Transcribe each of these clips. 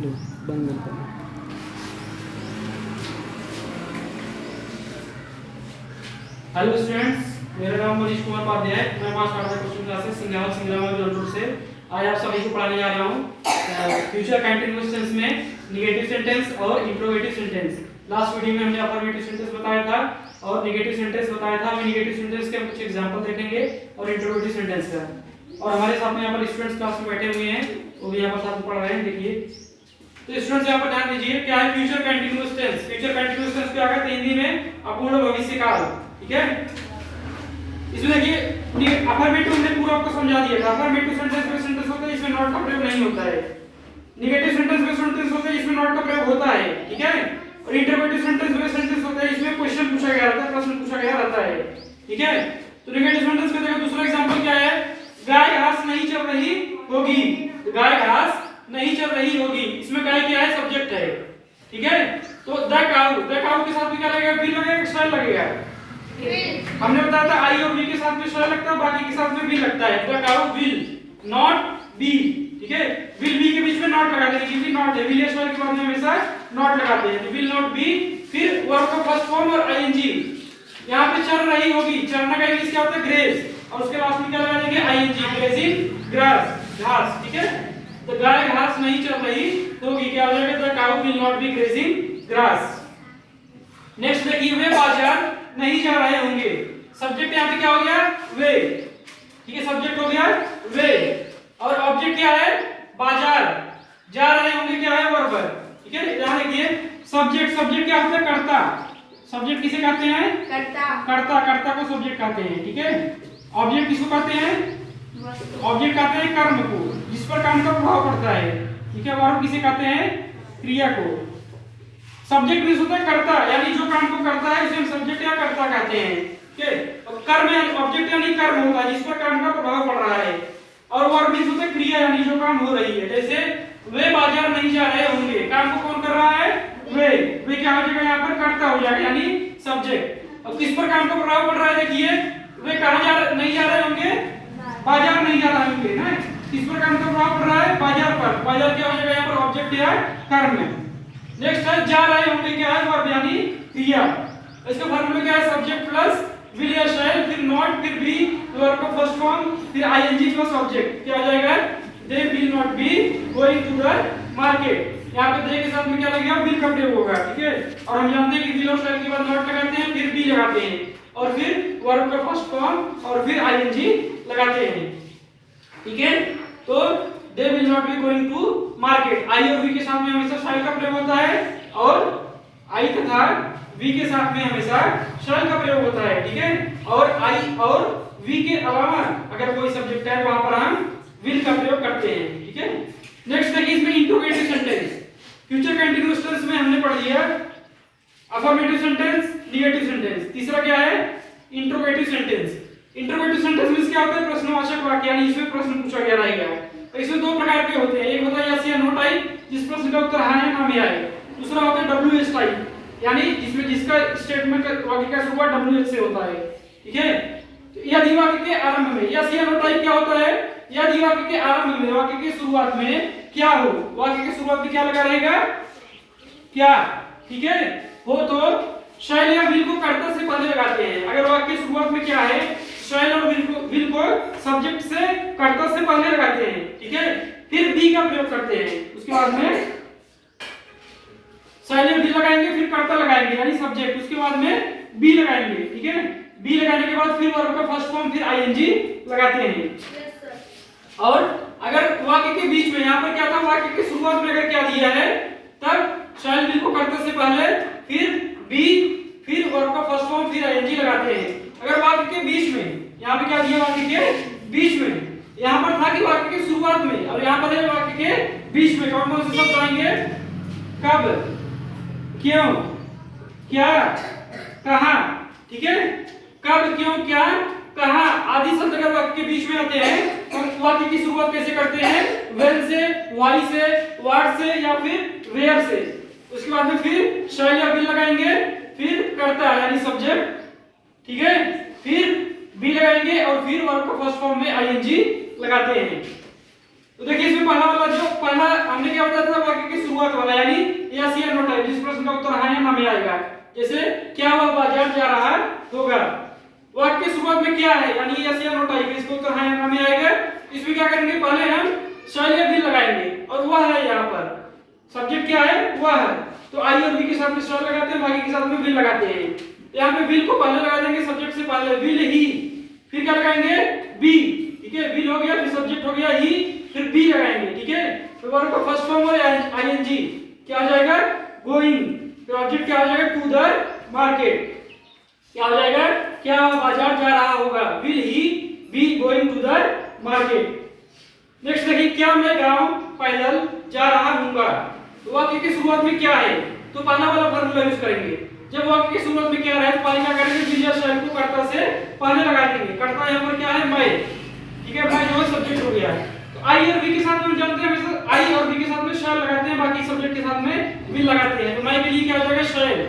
लो बंद कर दो। हेलो स्टूडेंट्स, मेरा नाम मनीष कुमार उपाध्याय है। मैं मास आर्ट्स कोचिंग क्लासेस सिंगरामा जबलपुर से आज आप सभी को पढ़ाने जा रहा हूँ फ्यूचर कंटीन्यूअस टेंस में नेगेटिव सेंटेंस और इंट्रोगेटिव सेंटेंस। लास्ट वीडियो में हमने अफर्मेटिव सेंटेंस बताया था और नेगेटिव सेंटेंस बताया था। हम नेगेटिव सेंटेंस के हम कुछ एग्जांपल देखेंगे और इंट्रोगेटिव सेंटेंस का। और हमारे साथ में यहाँ पर स्टूडेंट्स क्लास में बैठे हुए हैं, वो भी यहाँ पर साथ में पढ़ रहे हैं। देखिए तो स्टूडेंट्स यहाँ पर ध्यान दीजिए, क्या है future continuous tense. Future continuous tense क्या है हिंदी में अपूर्ण भविष्य काल। ठीक है, इसमें देखिए अफर्मेटिव हमने पूरा आपको समझा दिया था। अफर्मेटिव सेंटेंस में सेंटेंस होता है, इसमें नॉट का प्रयोग नहीं होता है। नेगेटिव सेंटेंस में सेंटेंस होता है, इसमें नॉट का प्रयोग होता है। ठीक है, और इंटरोगेटिव सेंटेंस में सेंटेंस होता है, इसमें क्वेश्चन पूछा गया रहता है, प्रश्न पूछा गया रहता है। ठीक है, तो नेगेटिव सेंटेंस का देखो दूसरा एग्जांपल क्या है, गाय घास नहीं चल रही होगी। गाय घास नहीं चल रही होगी, इसमें गाय क्या है, सब्जेक्ट है। ठीक है, तो द काऊ के साथ भी क्या लगेगा, बी लगेगा, स्टाइल लगेगा। हमने बताया था आई और बी के साथ में शॉल लगता है, बाकी के साथ में बी लगता है। The cow will not B. ठीक है, विल बी के बीच में नॉट लगा देंगे क्योंकि नॉट है। विल या शॉल के बाद में हमेशा नॉट लगाते हैं। तो विल नॉट बी, फिर वर्ब का फर्स्ट फॉर्म और आईएनजी। यहां पे चल रही होगी, चलना का इंग्लिश क्या होता है, ग्रेज, और उसके लास्ट में क्या लगा देंगे, आईएनजी, ग्रेजिंग ग्रास, घास। ठीक है, तो गाय घास नहीं चल रही होगी, क्या हो जाएगा, the cow will not B grazing grass. Next देखिए, वे बाजार नहीं जा रहे होंगे। सब्जेक्ट यहाँ पे क्या हो गया, वे। ठीक है, सब्जेक्ट हो गया वे और ऑब्जेक्ट क्या है, बाजार। जा रहे होंगे क्या है, वर्ब। ठीक है, यहां देखिए सब्जेक्ट क्या होता है, कर्ता। सब्जेक्ट किसे कहते हैं, कर्ता को सब्जेक्ट कहते हैं। ठीक है, ऑब्जेक्ट किसको कहते हैं, ऑब्जेक्ट कहते हैं कर्म को, जिस पर काम का प्रभाव पड़ता है। ठीक है, वर्ब किसे कहते हैं, क्रिया को। सब्जेक्ट मींस होता है कर्ता, यानी जो काम को करता है उसे हम सब्जेक्ट या कर्ता कहते हैं। ठीक है, और कर्म यानी ऑब्जेक्ट यानी कर्म होता है जिस पर काम का प्रभाव पड़ रहा है। और वर्ब मींस होता है क्रिया, यानी जो काम हो रही है। जैसे वे बाजार नहीं जा रहे होंगे, काम को कौन कर रहा है, वे क्या हो जाएगा, यहाँ पर कर्ता हो जाएगा यानी सब्जेक्ट। अब किस पर काम का प्रभाव पड़ रहा है, देखिए वे कहां नहीं जा रहे होंगे, बाजार नहीं जा रहे होंगे ना। किस पर काम का प्रभाव पड़ रहा है, बाजार पर। बाजार क्या हो जाएगा यहाँ पर, ऑब्जेक्ट या कर्म है। नेक्स्ट है जा रहे होंगे, क्या है, वर्ब यानी क्रिया। इसका फॉर्मूला क्या है, सब्जेक्ट प्लस विल या शैल, फिर नॉट, फिर बी, वर्ब का फर्स्ट फॉर्म, फिर आईएनजी प्लस ऑब्जेक्ट। क्या हो जाएगा, they will not be going to the market. यहाँ पे दे के साथ में क्या लगेगा, विल का प्रयोग होगा। ठीक है, और हम जानते हैं कि विल और शैल के बाद नॉट लगाते हैं, फिर बी लगाते हैं, और फिर वर्ब का फर्स्ट फॉर्म और फिर आईएनजी लगाते हैं। ठीक है, तो they will not be going to market। आई और वी के साथ में हमेशा shall का प्रयोग होता है, और आई तथा वी के साथ में हमेशा shall का प्रयोग होता है। ठीक है, और आई और वी के अलावा अगर कोई सब्जेक्ट है वहां पर हम will का प्रयोग करते हैं। ठीक है, नेक्स्ट देखिए इसमें interrogative sentence. Future continuous tense में हमने पढ़ लिया अफर्मेटिव सेंटेंस, नेगेटिव सेंटेंस। तीसरा क्या है, इंट्रोगेटिव सेंटेंस। इंट्रोगेटिव सेंटेंस में क्या होता है, प्रश्नवाचक वाक्य, यानी इसमें प्रश्न पूछा गया रहेगा। तो इसमें दो प्रकार के होते हैं, एक होता है यस या नो टाइप, जिस प्रश्न का उत्तर हां या ना में आए। दूसरा होता है डब्ल्यूएच टाइप, यानी जिसमें जिसका स्टेटमेंट का वाक्य का शुरुआत डब्ल्यूएच से होता है। ठीक है, तो यदि वाक्य के आरंभ में, यस या नो टाइप क्या होता है, यदि वाक्य के आरंभ में, वाक्य की शुरुआत में क्या हो, वाक्य की शुरुआत में क्या लगा रहेगा, क्या। ठीक है, हो तो शैल या विल को कर्ता से पहले लगाते हैं। अगर वाक्य की शुरुआत में क्या है, शैल और विल को सब्जेक्ट से कर्ता से पहले लगाते हैं। ठीक है, फिर बी का प्रयोग करते हैं, उसके बाद में शैल और विल लगाएंगे, फिर कर्ता लगाएंगे यानी सब्जेक्ट, उसके बाद में बी लगाएंगे। ठीक है, बी लगाने के बाद फिर वर्ब का फर्स्ट फॉर्म, फिर आईएनजी लगाते हैं। और अगर वाक्य के बीच में, यहाँ पर क्या था, वाक्य की शुरुआत में अगर क्या दिया है, तब शैल विल को कर्ता से पहले, फिर बी, फिर वर्ब का फर्स्ट फॉर्म, फिर आईएनजी लगाते हैं। अगर वाक्य के बीच में, यहाँ पे क्या दिया, वाक्य के बीच में, यहाँ पर था कि वाक्य की शुरुआत में, और यहाँ पर है वाक्य के बीच में कौन कौन से शब्द आएंगे, कब, क्यों, क्या, कहां। ठीक है, कब, क्यों, क्या, कहां आदि शब्द अगर वाक्य के बीच में आते हैं तो वाक्य की शुरुआत कैसे करते हैं, व्हेन से, व्हाई से, व्हाट से, या फिर वेयर से। उसके बाद में फिर शैल या विल लगाएंगे, फिर कर्ता यानी सब्जेक्ट। ठीक है, फिर बी लगाएंगे और फिर वर्ब का फर्स्ट फॉर्म में आईएनजी लगाते हैं। तो देखिए इसमें पहला हमने क्या बताया था, वाक्य की शुरुआत वाला यानी यस या नो टाइप, जिस प्रश्न का उत्तर हाँ या ना में आएगा। जैसे क्या वह बाजार जा रहा होगा, वाक्य की शुरुआत में क्या है यानी यस या नो टाइप, इसको उत्तर हाँ या ना में आएगा। इसमें क्या करेंगे, पहले हम शैल या भी लगाएंगे और वह है, यहाँ पर सब्जेक्ट क्या है, वह है, तो आई और बी के साथ में शैल लगाते हैं, बाकी के साथ में विल लगाते हैं। यहाँ पे विल को पहले लगा देंगे, सब्जेक्ट से पहले विल ही, फिर क्या लगाएंगे बी, ठीक है, विल हो गया, फिर सब्जेक्ट हो गया ही, फिर बी लगाएंगे, ठीक है। तो वर्ब का फर्स्ट फॉर्म है आईएनजी, क्या हो जाएगा गोइंग, फिर ऑब्जेक्ट क्या हो जाएगा टू द मार्केट, क्या हो जाएगा क्या बाजार जा रहा होगा, will he be going to the market. Next देखिए, क्या मैं गांव पैदल जा रहा हूंगा, तो वाक्य की शुरुआत में क्या है, तो पहला वाला फॉर्मूला यूज करेंगे। जब वाक्य की शुरुआत में क्या रहे तो पहले क्या करेंगे, विल या शैल को कर्ता से पहले लगा देंगे। कर्ता यहाँ पर क्या है मैं, ठीक है, मैं जो सब्जेक्ट हो गया। तो आई और बी के साथ में जानते हैं हमेशा आई और बी के साथ में शैल लगाते हैं, बाकी सब्जेक्ट के साथ में विल लगाते हैं। तो मैं के लिए क्या हो जाएगा शैल,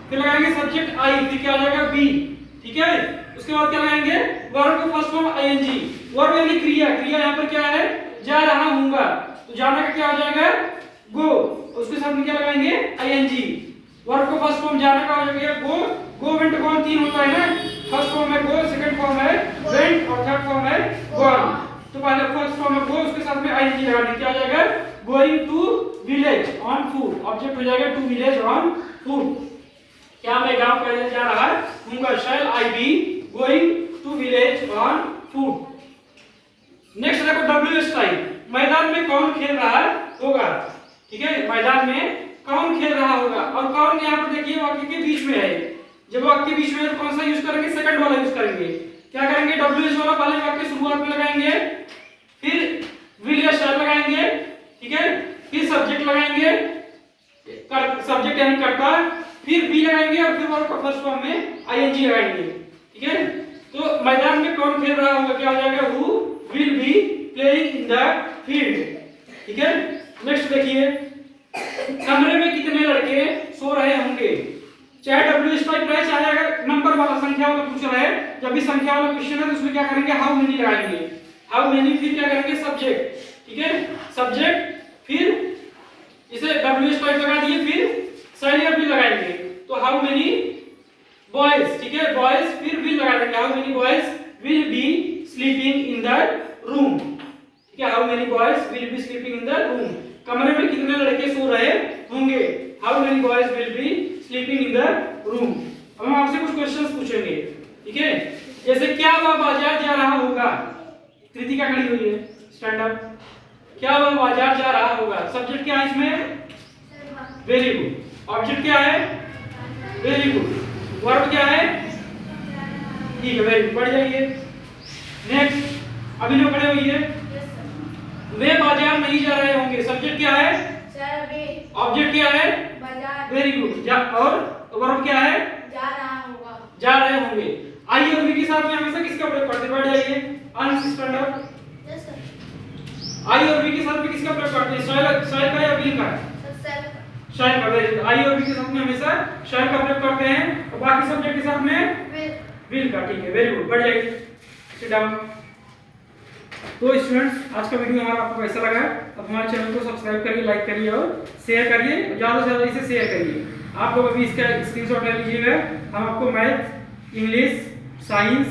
फिर लगाएंगे सब्जेक्ट आई, फिर क्या हो जाएगा बी, ठीक है। उसके बाद क्या लगाएंगे वर्ब का फर्स्ट फॉर्म आईएनजी, वर्ब यानी क्रिया, क्रिया यहाँ पर क्या है जा रहा हूंगा, तो जाना का क्या हो जाएगा गो, उसके साथ में क्या लगाएंगे आईएनजी। वर्ब का फर्स्ट फॉर्म जाना का हो जाएगा गो, गो वेंट गॉन तीन होता है ना, फर्स्ट फॉर्म है गो, सेकंड फॉर्म है वेंट और थर्ड फॉर्म है गॉन। तो पहले फर्स्ट फॉर्म है गो, उसके साथ में आईएनजी लगा देंगे, क्या हो जाएगा going to village on foot, object हो जाएगा टू विलेज ऑन फूट। क्या मैं गांव पैदल जा रहा हूंगा, shall I be going to village on foot. Next देखो डब्ल्यूएस टाइप, मैदान में कौन खेल रहा होगा, ठीक है, मैदान में कौन खेल रहा होगा, और कौन यहाँ पर देखिए वाक्य के बीच में है। जब वाक्य के बीच में है तो कौन सा यूज करेंगे, सेकंड वाला यूज करेंगे। क्या करेंगे, डब्ल्यूएस वाला पहले वाक्य शुरुआत में लगाएंगे, फिर विल या शैल लगाएंगे, ठीक है, फिर सब्जेक्ट लगाएंगे, सब्जेक्ट यानी कर्ता, फिर बी लगाएंगे और फिर वर्ब का फर्स्ट फॉर्म में आईएनजी लगाएंगे, ठीक है। तो मैदान में कौन खेल रहा होगा, क्या हो जाएगा who will be playing in the field, ठीक है। नेक्स्ट देखिए, कमरे में कितने लड़के सो रहे होंगे, चाहे डब्ल्यूएस टाइप रहे चाहे अगर नंबर वाला संख्या वाला पूछ रहा है, जब भी संख्या वाला क्वेश्चन है तो उसमें क्या करेंगे हाउ मेनी लगाएंगे, हाउ मेनी, फिर क्या करेंगे सब्जेक्ट, ठीक है, सब्जेक्ट, फिर इसे डब्ल्यूएस टाइप लगा दिए, फिर शैल या विल लगाएंगे, तो हाउ मेनी बॉयज, ठीक है, बॉयज, फिर विल लगा देंगे, how many boys will be sleeping in the room, ठीक है, how many boys will be sleeping in the room, कमरे में कितने लड़के सो रहे होंगे, how many boys will be sleeping in the room. अब हम आपसे कुछ क्वेश्चंस पूछेंगे, ठीक है, जैसे क्या वह बाजार जा रहा होगा, कृतिका खड़ी हुई है, स्टैंड अप, क्या वह बाजार जा रहा होगा, सब्जेक्ट क्या है इसमें वेरी गुड, ऑब्जेक्ट क्या है वेरी गुड, वर्ब क्या है ठीक है वेरी गुड, बढ़ जाइए। नेक्स्ट अभिनव खड़े हुई है, वे बाजार नहीं जा रहे होंगे, सब्जेक्ट क्या है ऑब्जेक्ट क्या है बाजार, वेरी गुड, और वर्ब क्या है जा रहा होगा, जा रहे होंगे। आई और बी के साथ में हमेशा किसका प्रयोग करते हैं, बढ़ जाइए, अनसिस्टेंड अप, आई और बी के साथ में किसका प्रयोग करते हैं, शैल का या विल का, शैल का, वेरी गुड, आई और बी के साथ में हमेशा शैल का प्रयोग करते हैं और बाकी सब्जेक्ट के साथ में विल का, ठीक है वेरी गुड, बढ़ जाइए, सिट डाउन। तो स्टूडेंट्स आज का वीडियो हमारा आपको कैसा लगा, अब हमारे चैनल को सब्सक्राइब करिए, लाइक करिए और शेयर करिए, ज़्यादा से ज़्यादा इसे शेयर करिए। आप लोग अभी इसका स्क्रीनशॉट ले लीजिएगा, हम आपको मैथ, इंग्लिश, साइंस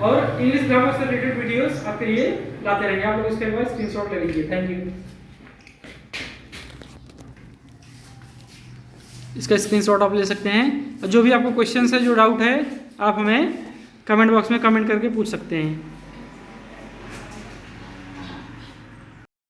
और इंग्लिश ग्रामर से रिलेटेड वीडियोस आपके लिए लाते रहेंगे। आप लोग इसके बाद स्क्रीनशॉट ले लीजिए। Thank you. इसका स्क्रीनशॉट आप ले सकते हैं, जो भी आपको क्वेश्चन है, जो डाउट है, आप हमें कमेंट बॉक्स में कमेंट करके पूछ सकते हैं।